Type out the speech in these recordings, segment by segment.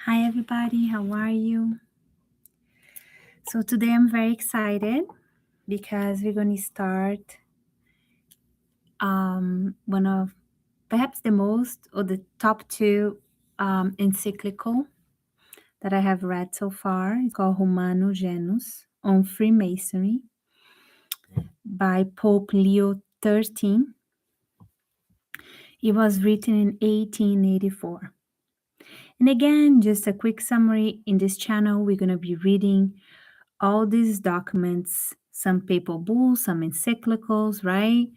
Hi, everybody. How are you? So today I'm very excited because we're going to start one of perhaps the most or the top two encyclical that I have read so far. It's called Humanum Genus on Freemasonry by Pope Leo XIII. It was written in 1884. And again, just a quick summary. In this channel, we're going to be reading all these documents, some papal bulls, some encyclicals, right?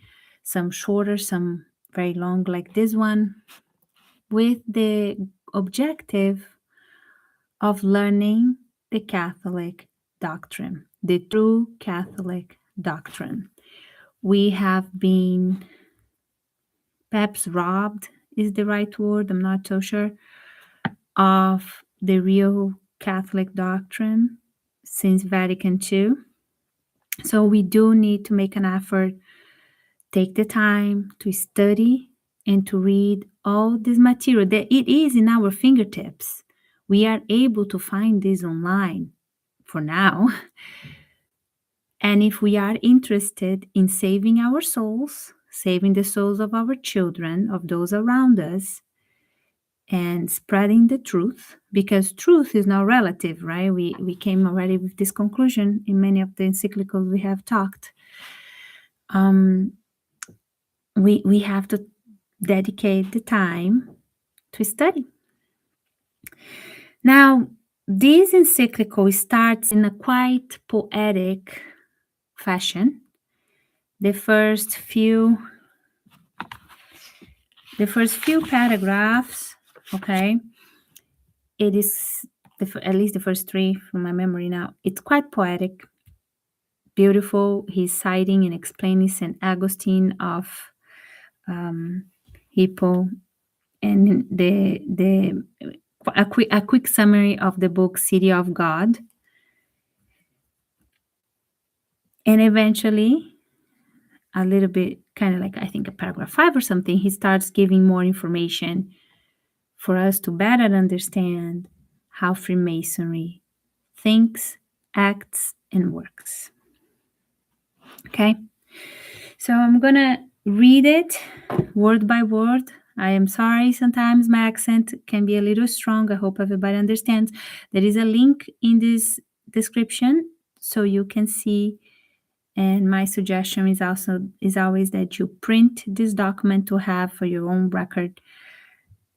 Some shorter, some very long, like this one, with the objective of learning the Catholic doctrine, the true Catholic doctrine. We have been perhaps robbed, is the right word, I'm not so sure, of the real Catholic doctrine since Vatican II. So we do need to make an effort, take the time to study and to read all this material that it is in our fingertips. We are able to find this online for now. And if we are interested in saving our souls, saving the souls of our children, of those around us, and spreading the truth, because truth is not relative, right? We came already with this conclusion in many of the encyclicals we have talked. We have to dedicate the time to study. Now, this encyclical starts in a quite poetic fashion. The first few paragraphs, okay, it is at least the first three from my memory now. It's quite poetic, beautiful. He's citing and explaining St. Augustine of Hippo, and a quick summary of the book City of God. And eventually, a little bit, kind of like, I think, a paragraph 5 or something, he starts giving more information for us to better understand how Freemasonry thinks, acts, and works. Okay? So I'm going to read it word by word. I am sorry, sometimes my accent can be a little strong. I hope everybody understands. There is a link in this description so you can see. And my suggestion is always that you print this document to have for your own record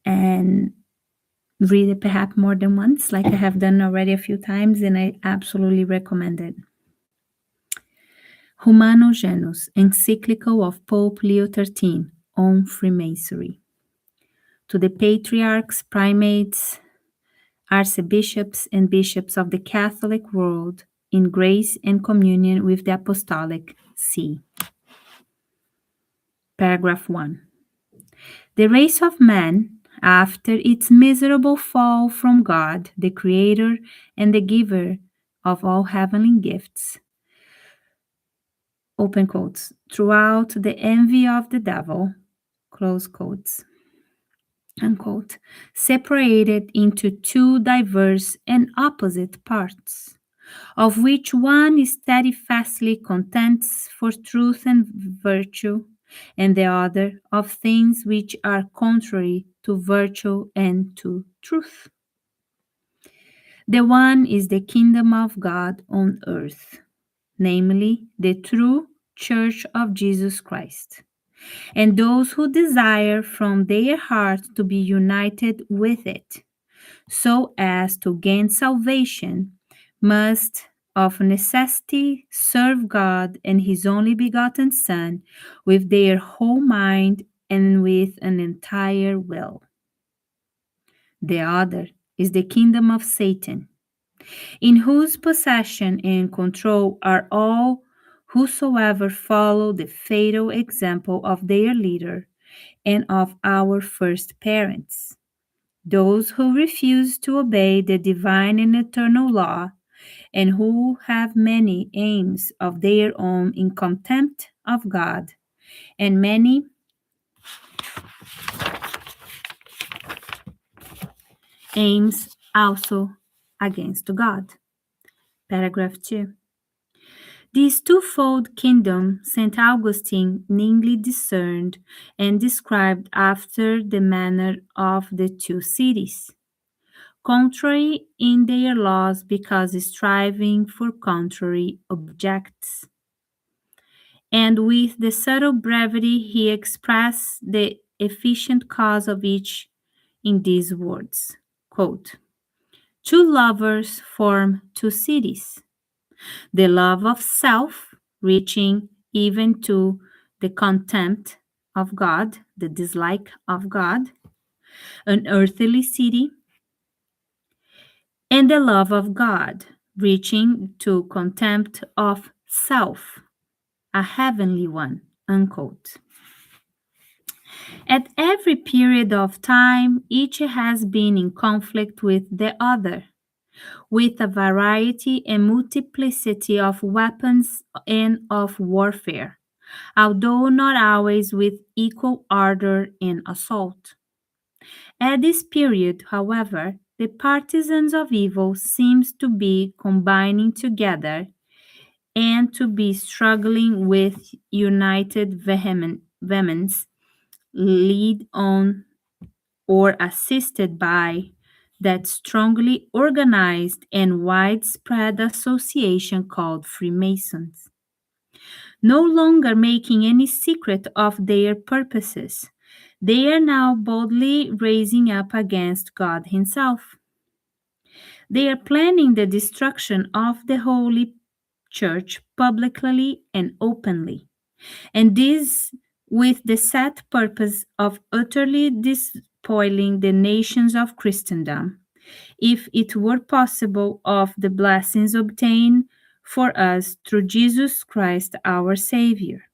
and read it perhaps more than once, like I have done already a few times, and I absolutely recommend it. Humanum Genus, encyclical of Pope Leo XIII on Freemasonry. To the patriarchs, primates, archbishops, and bishops of the Catholic world, in grace and communion with the Apostolic See. Paragraph 1. The race of man, after its miserable fall from God, the Creator and the Giver of all heavenly gifts, open quotes, throughout the envy of the devil, close quotes, unquote, separated into two diverse and opposite parts, of which one steadfastly contends for truth and virtue, and the other of things which are contrary to virtue and to truth. The one is the kingdom of God on earth, namely the true Church of Jesus Christ, and those who desire from their hearts to be united with it, so as to gain salvation, must of necessity serve God and His only begotten Son with their whole mind and with an entire will. The other is the kingdom of Satan, in whose possession and control are all whosoever follow the fatal example of their leader and of our first parents, those who refuse to obey the divine and eternal law, and who have many aims of their own in contempt of God, and many aims also against God. Paragraph 2. This twofold kingdom St. Augustine neatly discerned and described after the manner of the two cities, contrary in their laws because striving for contrary objects. And with the subtle brevity he expressed the efficient cause of each in these words, quote, two lovers form two cities, the love of self, reaching even to the contempt of God, the dislike of God, an earthly city, and the love of God, reaching to contempt of self, a heavenly one, unquote. At every period of time, each has been in conflict with the other, with a variety and multiplicity of weapons and of warfare, although not always with equal ardor and assault. At this period, however, the partisans of evil seems to be combining together and to be struggling with united vehemence, led on or assisted by that strongly organized and widespread association called Freemasons, no longer making any secret of their purposes. They are now boldly raising up against God Himself. They are planning the destruction of the Holy Church publicly and openly, and this with the set purpose of utterly despoiling the nations of Christendom, if it were possible, of the blessings obtained for us through Jesus Christ our Savior.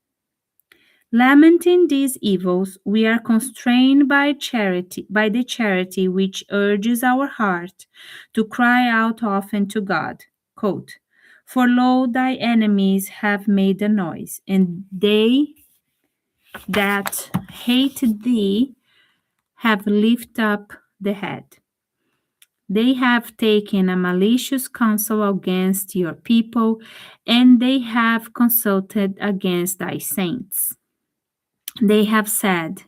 Lamenting these evils, we are constrained by the charity which urges our heart to cry out often to God, quote, for lo, thy enemies have made a noise, and they that hate thee have lifted up the head. They have taken a malicious counsel against your people, and they have consulted against thy saints. They have said,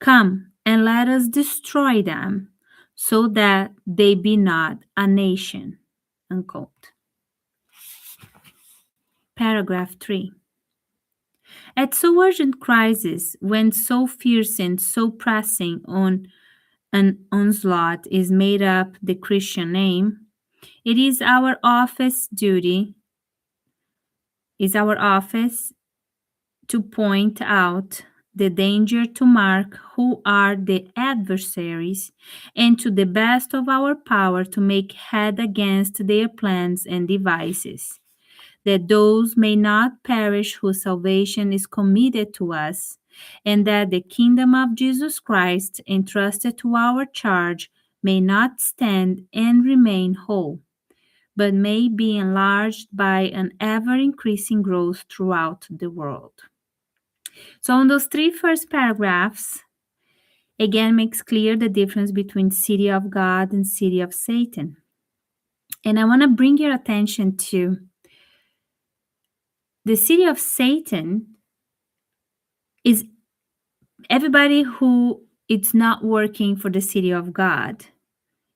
come and let us destroy them, so that they be not a nation. Unquote. Paragraph 3. At so urgent crisis, when so fierce and so pressing on an onslaught is made up the Christian name, it is our office to point out the danger, to mark who are the adversaries, and to the best of our power to make head against their plans and devices, that those may not perish whose salvation is committed to us, and that the kingdom of Jesus Christ, entrusted to our charge, may not stand and remain whole, but may be enlarged by an ever increasing growth throughout the world. So, in those three first paragraphs, again makes clear the difference between city of God and city of Satan. And I want to bring your attention to the city of Satan is everybody who it's not working for the city of God,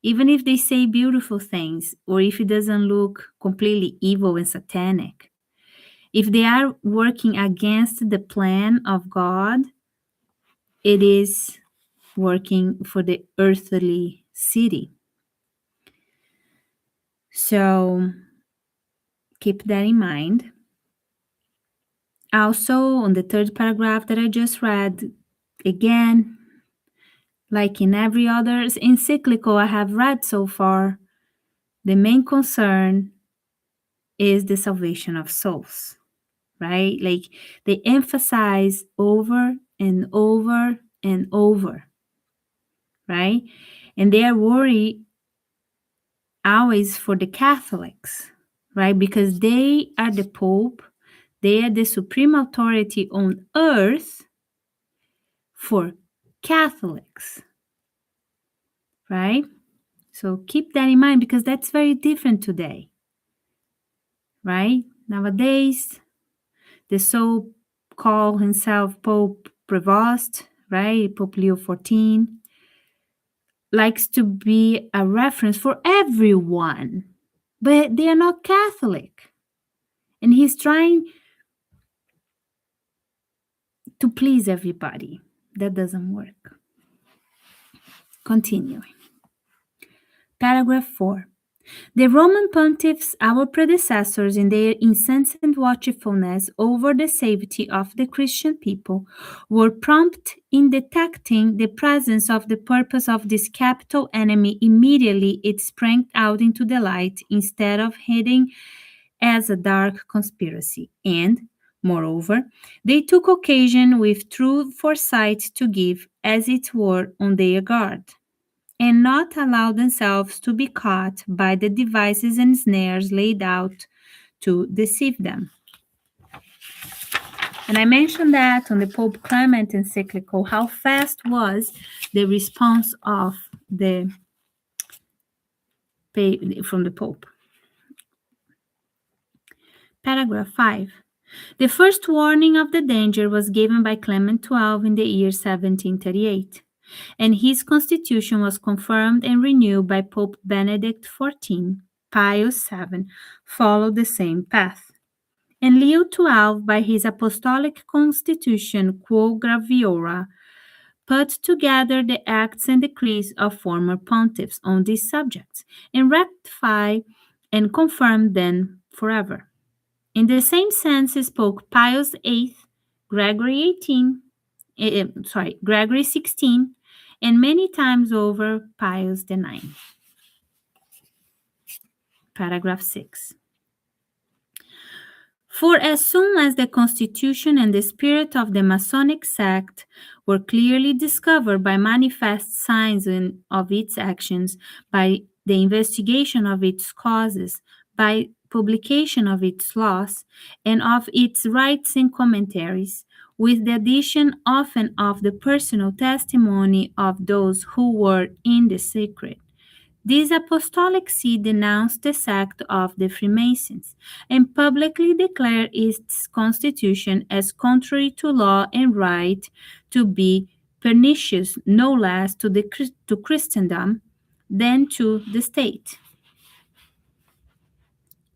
even if they say beautiful things, or if it doesn't look completely evil and satanic. If they are working against the plan of God, it is working for the earthly city. So keep that in mind. Also, on the third paragraph that I just read, again, like in every other encyclical I have read so far, the main concern is the salvation of souls, right? Like they emphasize over and over and over, right? And they are worried always for the Catholics, right? Because they are the Pope, they are the supreme authority on earth for Catholics, right? So keep that in mind because that's very different today, right? Nowadays, the so-called himself Pope Prevost, right? Pope Leo XIV, likes to be a reference for everyone, but they are not Catholic. And he's trying to please everybody. That doesn't work. Continuing. Paragraph 4. The Roman pontiffs, our predecessors, in their incessant watchfulness over the safety of the Christian people, were prompt in detecting the presence of the purpose of this capital enemy immediately it sprang out into the light, instead of hiding as a dark conspiracy. And, moreover, they took occasion with true foresight to give, as it were, on their guard, and not allow themselves to be caught by the devices and snares laid out to deceive them. And I mentioned that on the Pope Clement encyclical, how fast was the response of from the Pope. Paragraph 5. The first warning of the danger was given by Clement XII in the year 1738, and his constitution was confirmed and renewed by Pope Benedict XIV. Pius VII followed the same path, and Leo XII, by his apostolic constitution Quo Graviora, put together the acts and decrees of former pontiffs on these subjects, and ratified and confirmed them forever. In the same sense spoke Pius VIII, Gregory XVI, and many times over Pius IX. Paragraph 6. For as soon as the constitution and the spirit of the Masonic sect were clearly discovered by manifest signs of its actions, by the investigation of its causes, by publication of its laws, and of its rites and commentaries, with the addition often of the personal testimony of those who were in the secret, this apostolic see denounced the sect of the Freemasons and publicly declared its constitution as contrary to law and right, to be pernicious no less to Christendom than to the state.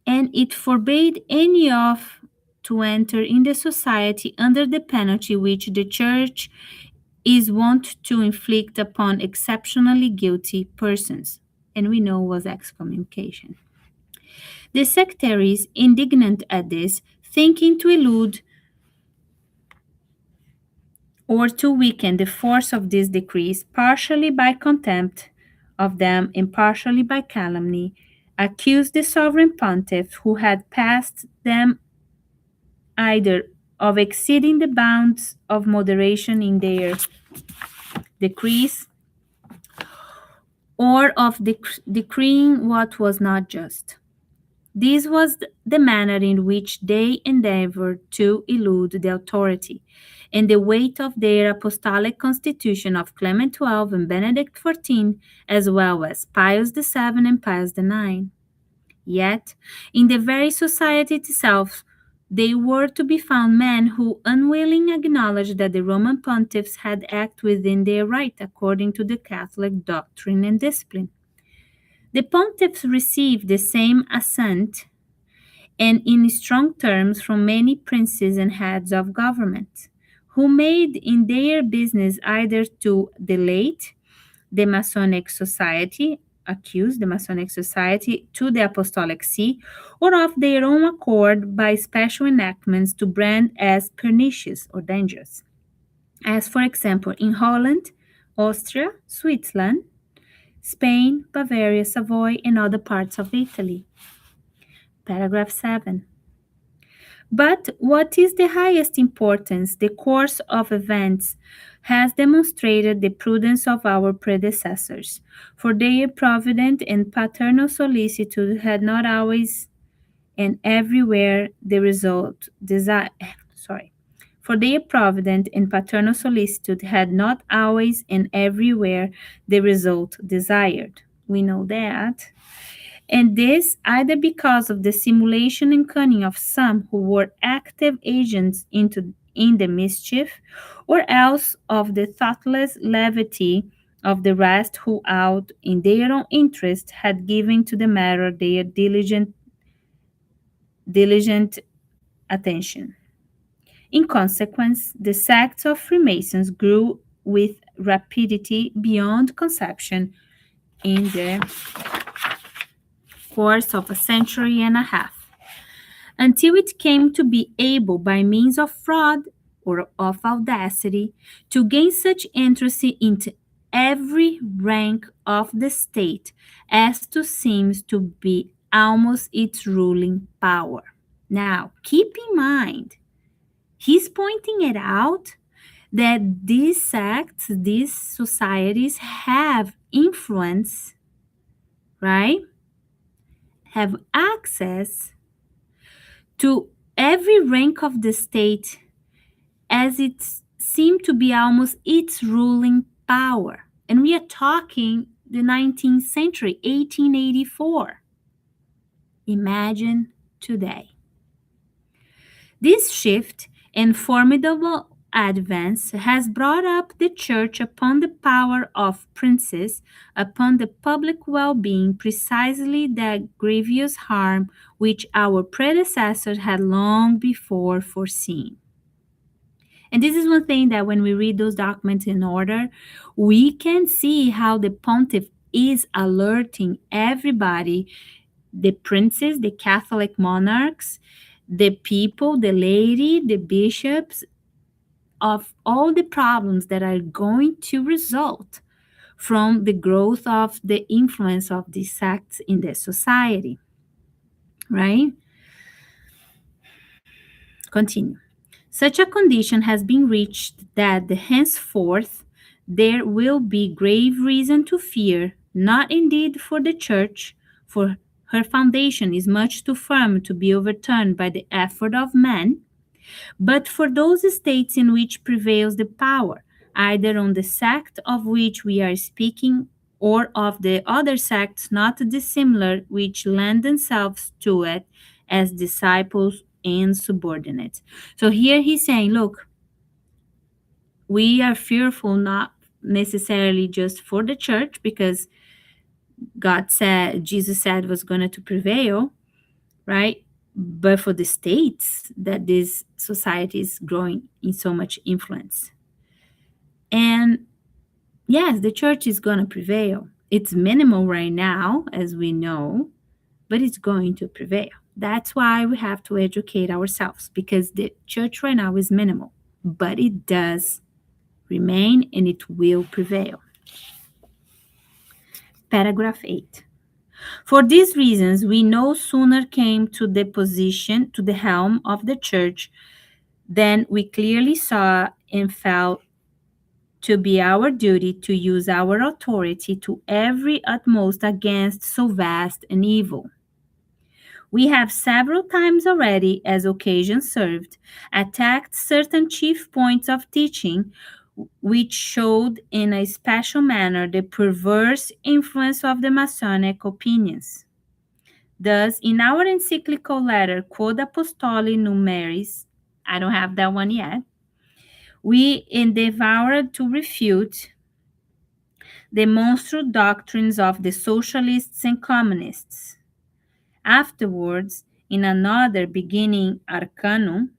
And it forbade any of to enter in the society under the penalty which the Church is wont to inflict upon exceptionally guilty persons, and we know was excommunication. The sectaries, indignant at this, thinking to elude or to weaken the force of these decrees, partially by contempt of them and partially by calumny, accused the sovereign pontiff, who had passed them, either of exceeding the bounds of moderation in their decrees, or of decreeing what was not just. This was the manner in which they endeavored to elude the authority and the weight of their apostolic constitution of Clement XII and Benedict XIV, as well as Pius VII and Pius IX. Yet, in the very society itself, they were to be found men who unwillingly acknowledged that the Roman pontiffs had acted within their right according to the Catholic doctrine and discipline. The pontiffs received the same assent, and in strong terms, from many princes and heads of government, who made in their business either to delate the Masonic Society, accuse the Masonic Society to the Apostolic See, or of their own accord by special enactments to brand as pernicious or dangerous, as for example in Holland, Austria, Switzerland, Spain, Bavaria, Savoy, and other parts of Italy. Paragraph 7. But what is the highest importance, the course of events has demonstrated the prudence of our predecessors, for their provident and paternal solicitude had not always and everywhere the result desired. For their provident and paternal solicitude had not always and everywhere the result desired. We know that. And this either because of the simulation and cunning of some who were active agents in the mischief, or else of the thoughtless levity of the rest who out in their own interest had given to the matter their diligent attention. In consequence, the sects of Freemasons grew with rapidity beyond conception in the course of a century and a half, until it came to be able, by means of fraud or of audacity, to gain such entry into every rank of the state as to seem to be almost its ruling power. Now, keep in mind, he's pointing it out that these sects, these societies have influence, right? Have access to every rank of the state as it seemed to be almost its ruling power. And we are talking the 19th century, 1884. Imagine today. This shift and formidable advance has brought up the church upon the power of princes, upon the public well being, precisely that grievous harm which our predecessors had long before foreseen. And this is one thing that when we read those documents in order, we can see how the pontiff is alerting everybody, the princes, the Catholic monarchs, the people, the laity, the bishops, of all the problems that are going to result from the growth of the influence of these sects in the society, right? Continue. Such a condition has been reached that henceforth there will be grave reason to fear, not indeed for the church, for her foundation is much too firm to be overturned by the effort of man, but for those states in which prevails the power, either on the sect of which we are speaking or of the other sects not dissimilar which lend themselves to it as disciples and subordinates. So here he's saying, look, we are fearful not necessarily just for the church because Jesus said was going to prevail, right? But for the states that this society is growing in so much influence. And yes, the church is going to prevail. It's minimal right now, as we know, but it's going to prevail. That's why we have to educate ourselves, because the church right now is minimal, but it does remain and it will prevail. Paragraph 8. For these reasons, we no sooner came to the position, to the helm of the church, than we clearly saw and felt to be our duty to use our authority to every utmost against so vast an evil. We have several times already, as occasion served, attacked certain chief points of teaching which showed in a special manner the perverse influence of the Masonic opinions. Thus, in our encyclical letter, Quod Apostoli Numeris, I don't have that one yet, we endeavored to refute the monstrous doctrines of the socialists and communists. Afterwards, in another beginning Arcanum,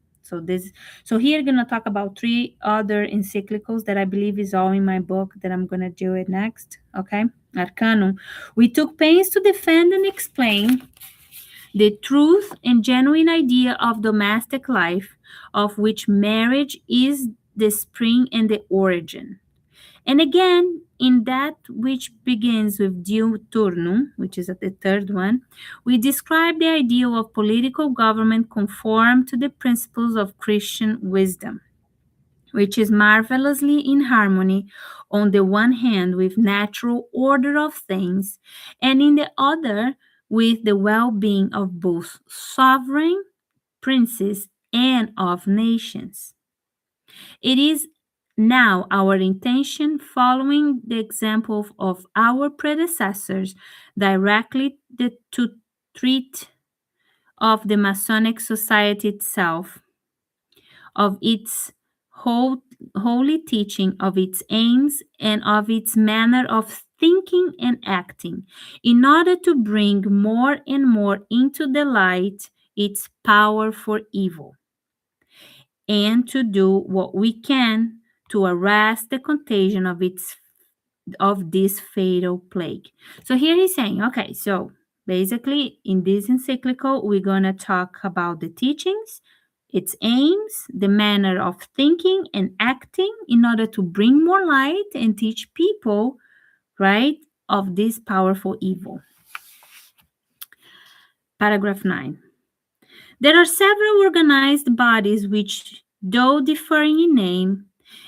so here I'm gonna talk about 3 other encyclicals that I believe is all in my book that I'm gonna do it next. Okay, Arcanum. We took pains to defend and explain the truth and genuine idea of domestic life, of which marriage is the spring and the origin. And again, in that which begins with diuturnum, which is at the third one, we describe the ideal of political government conform to the principles of Christian wisdom, which is marvelously in harmony on the one hand with natural order of things, and in the other with the well-being of both sovereign princes and of nations. It is Now, our intention, following the example of our predecessors, directly to treat of the Masonic Society itself, of its whole, holy teaching, of its aims, and of its manner of thinking and acting, in order to bring more and more into the light its power for evil, and to do what we can to arrest the contagion of this fatal plague. So here he's saying, okay, so basically in this encyclical, we're going to talk about the teachings, its aims, the manner of thinking and acting in order to bring more light and teach people, right, of this powerful evil. Paragraph 9. There are several organized bodies which, though differing in name,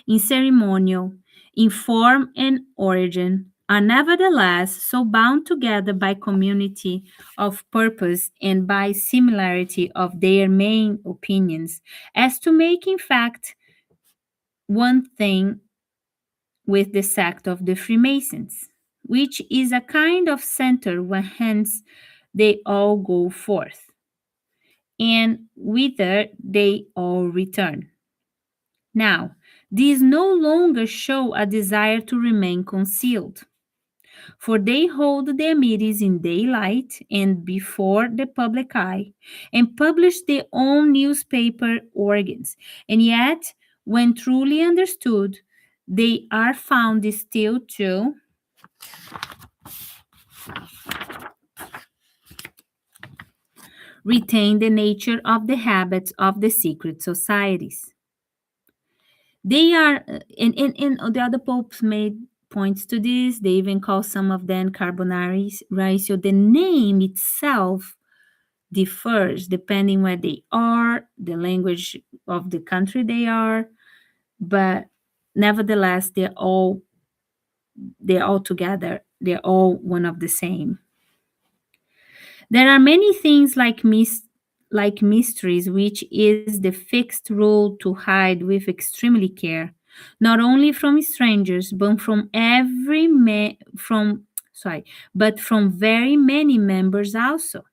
in ceremonial, in form and origin, are nevertheless so bound together by community of purpose and by similarity of their main opinions as to make, in fact, one thing with the sect of the Freemasons, which is a kind of center whence they all go forth, and whither they all return. Now, these no longer show a desire to remain concealed, for they hold their meetings in daylight and before the public eye, and publish their own newspaper organs. And yet, when truly understood, they are found still to retain the nature of the habits of the secret societies. They are, and the other popes made points to this. They even call some of them carbonaries, right? So the name itself differs depending where they are, the language of the country they are, but nevertheless, they're all together. They're all one of the same. There are many things like mysteries, which is the fixed rule to hide with extremely care, not only from strangers, but from very many members also,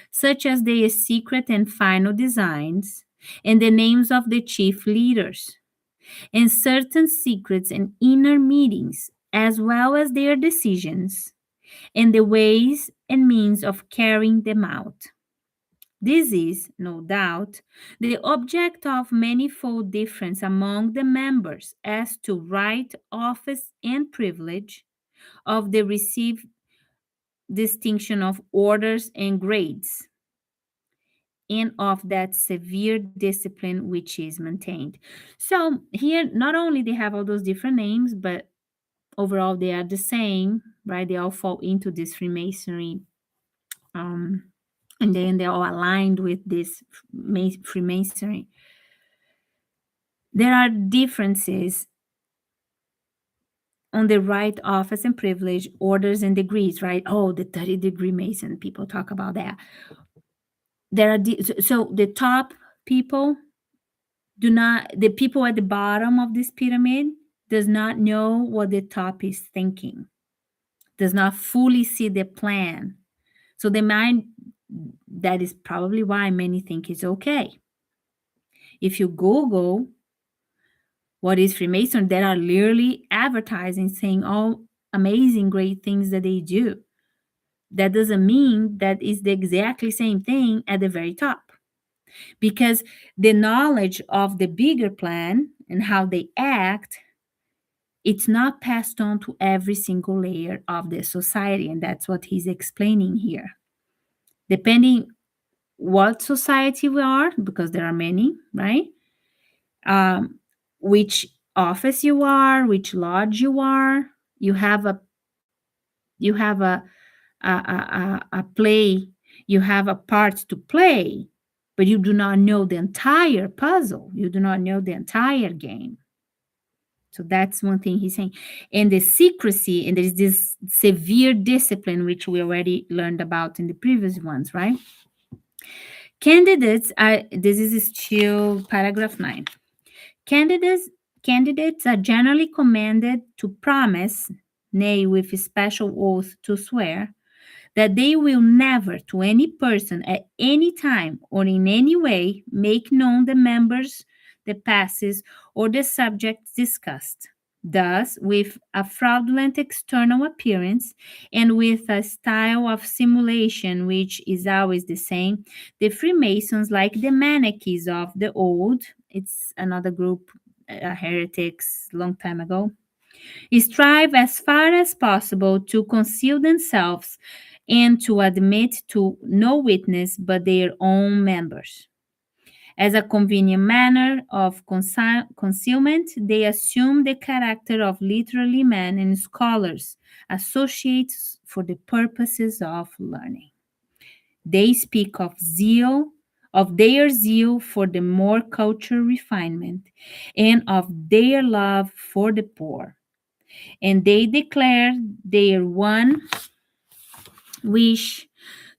such as their secret and final designs, and the names of the chief leaders, and certain secrets and inner meetings, as well as their decisions, and the ways and means of carrying them out. This is, no doubt, the object of manifold difference among the members as to right, office, and privilege, of the received distinction of orders and grades, and of that severe discipline which is maintained. So here, not only they have all those different names, but overall they are the same, right? They all fall into this Freemasonry, and then they're all aligned with this Freemasonry. There are differences on the right, office, and privilege, orders, and degrees, right? Oh, the 30-degree Mason, people talk about that. There are so the top people the people at the bottom of this pyramid does not know what the top is thinking, does not fully see the plan. So the mind, that is probably why many think it's okay. If you Google what is Freemason, they are literally advertising, saying all amazing, great things that they do. That doesn't mean that it's the exactly same thing at the very top, because the knowledge of the bigger plan and how they act, it's not passed on to every single layer of the society, and that's what he's explaining here. Depending what society we are, because there are many, right? Which office you are, which lodge you are, you have a play, you have a part to play, but you do not know the entire puzzle. You do not know the entire game. So that's one thing he's saying. And the secrecy, and there's this severe discipline, which we already learned about in the previous ones, right? Candidates are, this is still paragraph 9. candidates are generally commanded to promise, nay, with a special oath to swear, that they will never, to any person at any time or in any way, make known the members, the passes, or the subjects discussed. Thus, with a fraudulent external appearance and with a style of simulation which is always the same, the Freemasons, like the Manichees of the old, it's another group, heretics, long time ago, strive as far as possible to conceal themselves and to admit to no witness but their own members. As a convenient manner of concealment, they assume the character of literary men and scholars, associates for the purposes of learning. They speak of their zeal for the more cultural refinement, and of their love for the poor. And they declare their one wish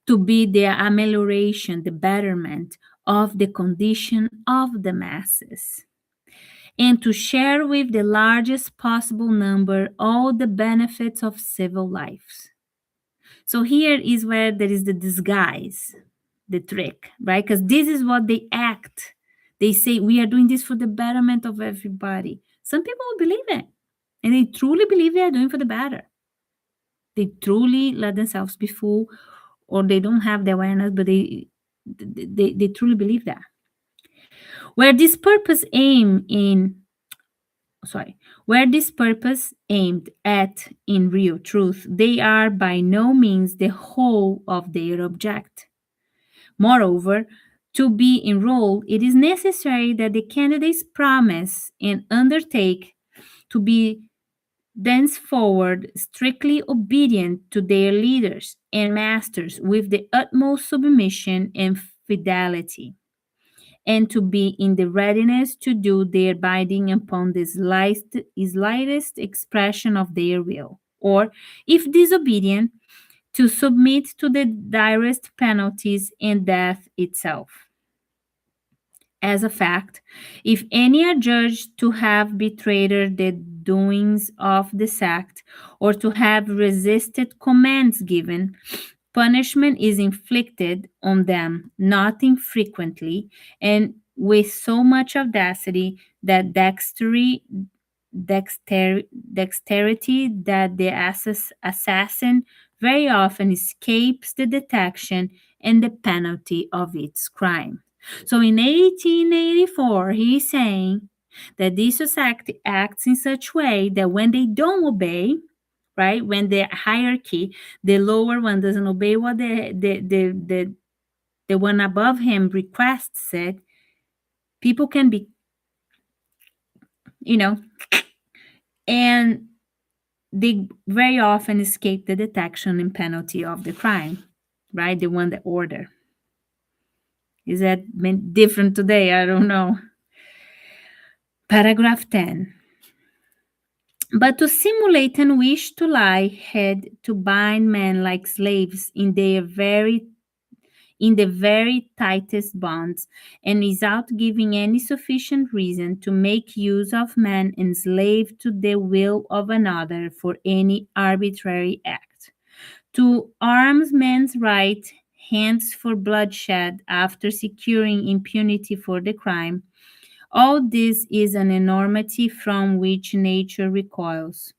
to be the amelioration, the betterment of the condition of the masses, and to share with the largest possible number all the benefits of civil life. So here is where there is the disguise, the trick, right? Because this is what they act. They say, we are doing this for the betterment of everybody. Some people will believe it, and they truly believe they are doing for the better. They truly let themselves be fooled, or they don't have the awareness, but they truly believe that. Where this purpose aimed at in real truth, they are by no means the whole of their object. Moreover, to be enrolled, it is necessary that the candidates promise and undertake to be thenceforward strictly obedient to their leaders and masters with the utmost submission and fidelity, and to be in the readiness to do their bidding upon the slightest expression of their will, or, if disobedient, to submit to the direst penalties and death itself. As a fact, if any are judged to have betrayed the doings of the sect or to have resisted commands given, punishment is inflicted on them not infrequently and with so much audacity that dexterity that the assassin very often escapes the detection and the penalty of its crime. So in 1884, he's saying that this society acts in such way that when they don't obey, right, when the hierarchy, the lower one doesn't obey what the one above him requests it, people can be, you know, and they very often escape the detection and penalty of the crime, right? The one that order. Is that different today? I don't know. Paragraph 10. But to simulate and wish to lie had to bind men like slaves in the very tightest bonds, and without giving any sufficient reason to make use of man enslaved to the will of another for any arbitrary act. To arms men's right hands for bloodshed after securing impunity for the crime, all this is an enormity from which nature recoils.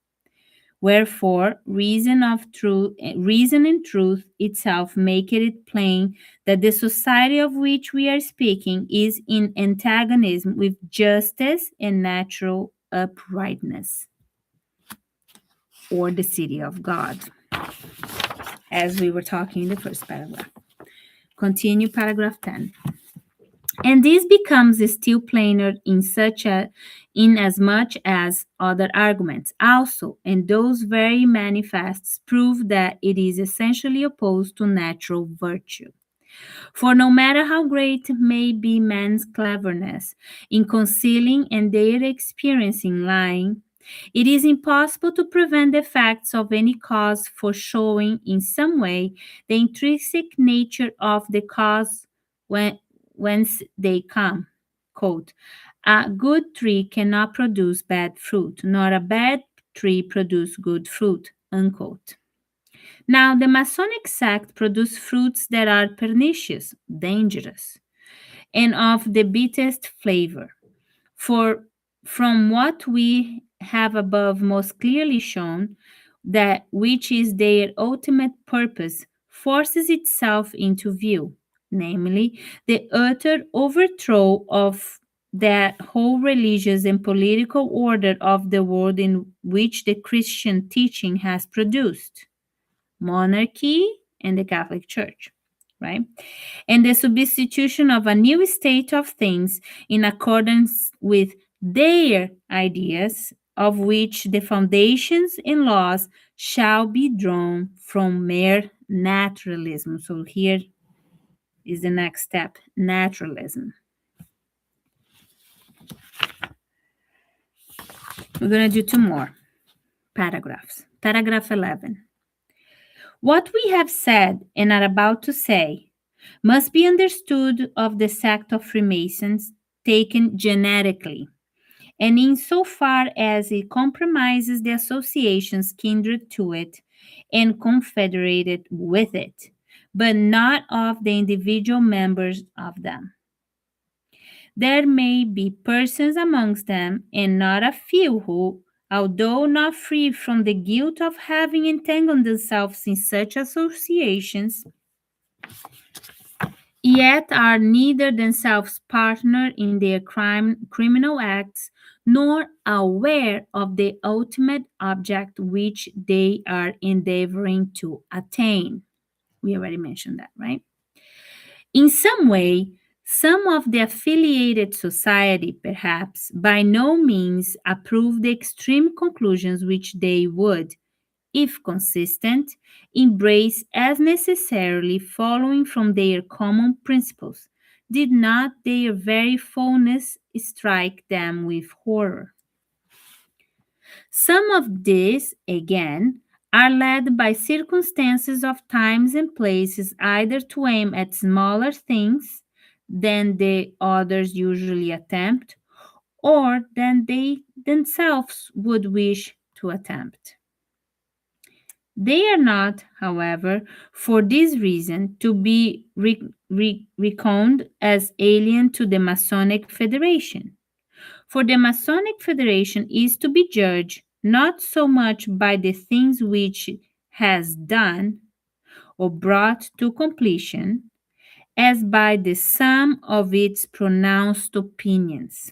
Wherefore, reason and truth itself make it plain that the society of which we are speaking is in antagonism with justice and natural uprightness, or the city of God, as we were talking in the first paragraph. Continue paragraph 10. And this becomes still plainer in as much as other arguments also, and those very manifests prove that it is essentially opposed to natural virtue. For no matter how great may be man's cleverness in concealing and their experience in lying, it is impossible to prevent the facts of any cause for showing in some way the intrinsic nature of the cause whence they come. Quote, A good tree cannot produce bad fruit, nor a bad tree produce good fruit, unquote. Now, the Masonic sect produce fruits that are pernicious, dangerous, and of the bitterest flavor. For from what we have above most clearly shown, that which is their ultimate purpose forces itself into view, namely, the utter overthrow of that whole religious and political order of the world in which the Christian teaching has produced monarchy and the Catholic Church, right? And the substitution of a new state of things in accordance with their ideas, of which the foundations and laws shall be drawn from mere naturalism. So here is the next step, naturalism. We're going to do two more paragraphs. Paragraph 11. What we have said and are about to say must be understood of the sect of Freemasons taken genetically, and insofar as it compromises the associations kindred to it and confederated with it, but not of the individual members of them. There may be persons amongst them, and not a few, who, although not free from the guilt of having entangled themselves in such associations, yet are neither themselves partner in their criminal acts, nor aware of the ultimate object which they are endeavoring to attain. We already mentioned that, right? In some way, some of the affiliated society, perhaps, by no means approve the extreme conclusions which they would, if consistent, embrace as necessarily following from their common principles, did not their very fullness strike them with horror. Some of these, again, are led by circumstances of times and places either to aim at smaller things than the others usually attempt, or than they themselves would wish to attempt. They are not, however, for this reason, to be reckoned as alien to the Masonic Federation. For the Masonic Federation is to be judged not so much by the things which it has done or brought to completion, as by the sum of its pronounced opinions.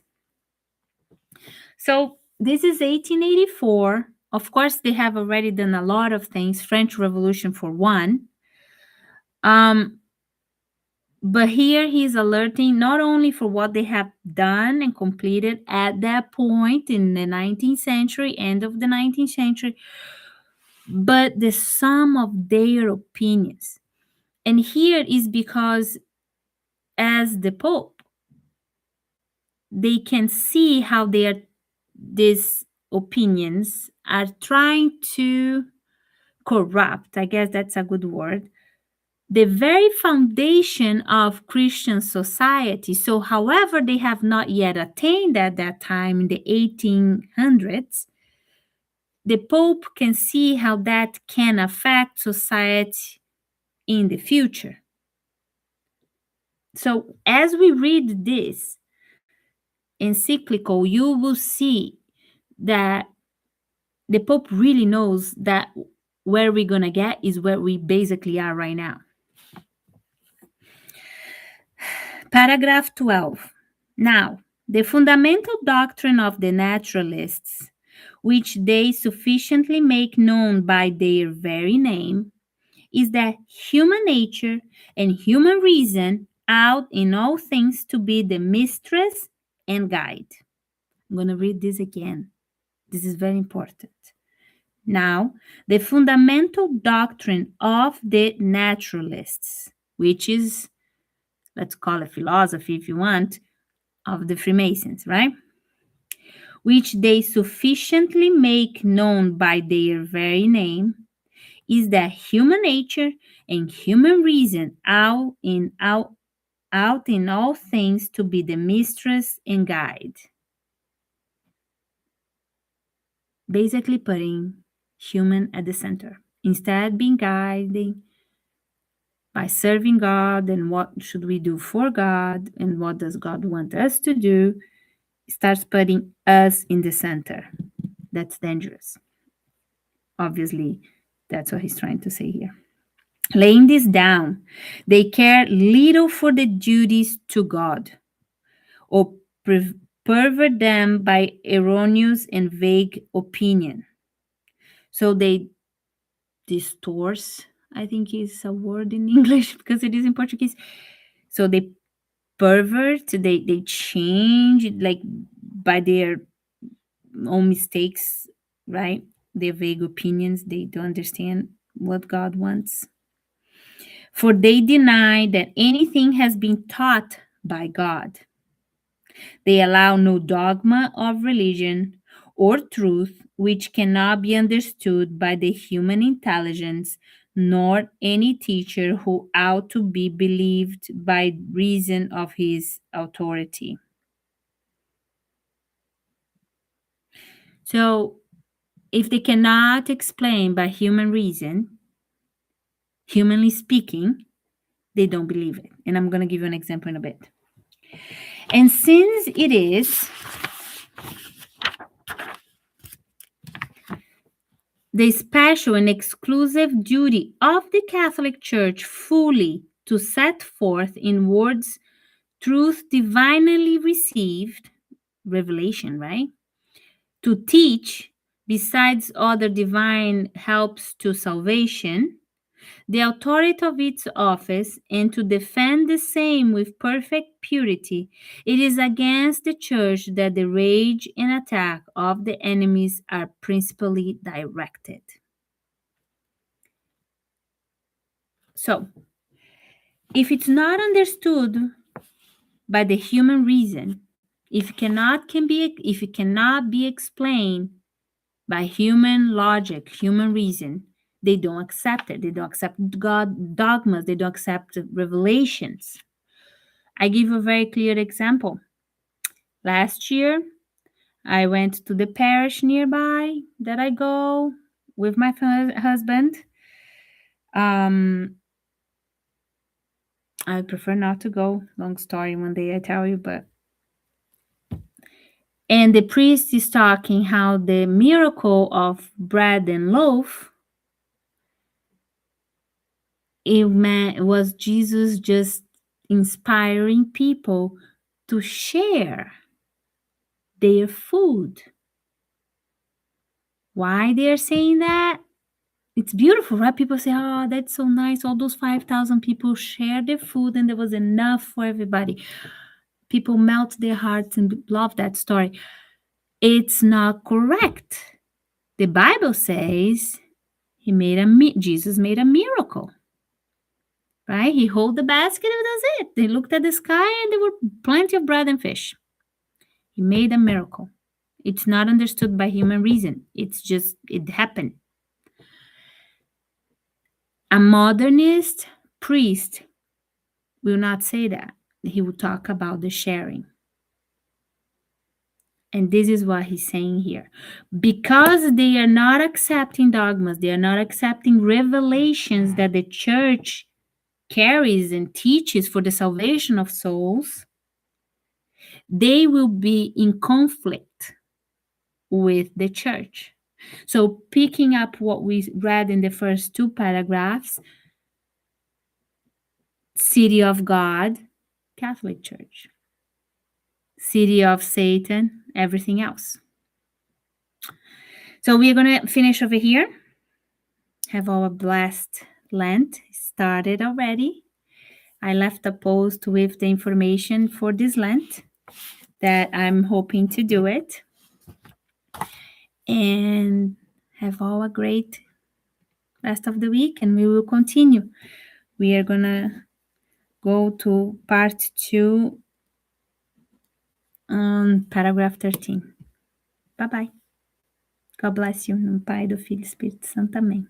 So this is 1884. Of course, they have already done a lot of things, French Revolution for one. But here he's alerting not only for what they have done and completed at that point in the 19th century, end of the 19th century, but the sum of their opinions. And here is because, as the Pope, they can see how these opinions are trying to corrupt, I guess that's a good word, the very foundation of Christian society. So, however, they have not yet attained at that time in the 1800s, the Pope can see how that can affect society in the future. So, as we read this encyclical, you will see that the Pope really knows that where we're going to get is where we basically are right now. Paragraph 12. Now, the fundamental doctrine of the naturalists, which they sufficiently make known by their very name, is that human nature and human reason ought in all things to be the mistress and guide. I'm going to read this again. This is very important. Now, the fundamental doctrine of the naturalists, which is, let's call it philosophy if you want, of the Freemasons, right? Which they sufficiently make known by their very name, is that human nature and human reason ought out in all things to be the mistress and guide. Basically putting human at the center. Instead, being guided by serving God and what should we do for God and what does God want us to do, starts putting us in the center. That's dangerous. Obviously, that's what he's trying to say here. Laying this down, they care little for the duties to God or pervert them by erroneous and vague opinion. So they distort, I think is a word in English because it is in Portuguese. So they pervert, they change like by their own mistakes, right? Their vague opinions, they don't understand what God wants. For they deny that anything has been taught by God. They allow no dogma of religion or truth which cannot be understood by the human intelligence, nor any teacher who ought to be believed by reason of his authority. So, if they cannot explain by human reason, humanly speaking, they don't believe it. And I'm going to give you an example in a bit. And since it is the special and exclusive duty of the Catholic Church fully to set forth in words truth divinely received, revelation, right? To teach, besides other divine helps to salvation, the authority of its office, and to defend the same with perfect purity, it is against the Church that the rage and attack of the enemies are principally directed. So, if it's not understood by the human reason, if it cannot be explained by human logic, human reason, they don't accept it. They don't accept God dogmas. They don't accept revelations. I give a very clear example. Last year, I went to the parish nearby that I go with my husband. I prefer not to go. Long story, one day I tell you, but. And the priest is talking how the miracle of bread and loaf, it was Jesus just inspiring people to share their food. Why they're saying that? It's beautiful, right? People say, oh, that's so nice. All those 5,000 people shared their food and there was enough for everybody. People melt their hearts and love that story. It's not correct. The Bible says Jesus made a miracle, right? He held the basket and that's it. They looked at the sky and there were plenty of bread and fish. He made a miracle. It's not understood by human reason. It's just, it happened. A modernist priest will not say that. He will talk about the sharing. And this is what he's saying here. Because they are not accepting dogmas, they are not accepting revelations that the church carries and teaches for the salvation of souls, they will be in conflict with the church. So, picking up what we read in the first two paragraphs, city of God, Catholic Church. City of Satan, everything else. So we're going to finish over here. Have our blessed Lent started already. I left a post with the information for this Lent that I'm hoping to do it. And have all a great rest of the week, and we will continue. We are going to go to part 2 on paragraph 13. Bye-bye. God bless you. No Pai, do Filho e Espírito Santo. Amém.